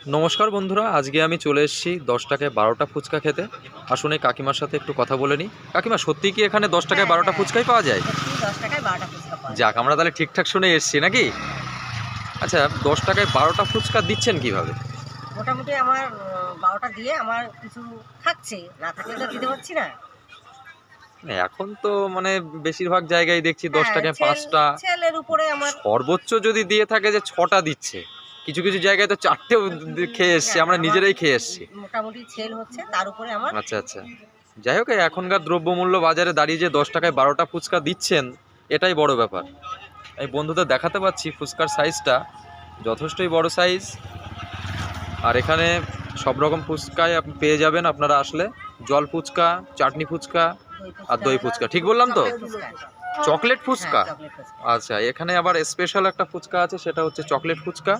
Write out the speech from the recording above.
নমস্কার বন্ধুরা, আজকে আমি চলে এসেছি 10 টাকায় 12টা ফুচকা খেতে। আসুন এই কাকিমার সাথে একটু কথা বলে নিই। কাকিমা, সত্যি কি এখানে 10 টাকায় হ্যাঁ, 12টা হ্যাঁ। ফুচকাই পাওয়া যায়? সত্যি ১০ টাকায় ১২ টা ফুচকা পাওয়া যায়। যাক, আমরা তাহলে ঠিকঠাক শুনে এসেছি নাকি? আচ্ছা, 10 টাকায় 12টা ফুচকা দিচ্ছেন কিভাবে? মোটামুটি আমার ১২ টা দিয়ে আমার কিছু থাকছে। না থাকলে তো দিতে পারছি না। না, এখন তো মানে বেশিরভাগ জায়গায় দেখছি 10 হ্যাঁ, টাকায় 5টা, ছেলের উপরে আমার সর্বোচ্চ যদি দিয়ে থাকে যে 6টা দিচ্ছে। কিছু কিছু জায়গায় তো 4টেও খেয়ে এসেছি, হ্যাঁ, আমরা আমার নিজেরাই খেয়ে এসেছি। মোটামুটি সেল হচ্ছে। তার উপরে আমার আচ্ছা আচ্ছা, যাই হোক, এই এখনকার দ্রব্যমূল্য বাজারে দাঁড়িয়ে যে 10 টাকায় 12টা ফুচকা দিচ্ছেন, এটাই বড় ব্যাপার। এই বন্ধুদের দেখাতে পাচ্ছি ফুচকার সাইজটা যথেষ্টই বড় সাইজ। আর এখানে সব রকম ফুচকাই আপনি পেয়ে যাবেন আপনারা আসলে। জল ফুচকা, চাটনি ফুচকা আর দই ফুচকা, ঠিক বললাম তো? চকলেট ফুচকা। চকলেট হ্যাঁ, ফুচকা। চকলেট ফুচকা। আচ্ছা, এখানে আবার স্পেশাল একটা ফুচকা আছে, সেটা হচ্ছে চকলেট ফুচকা।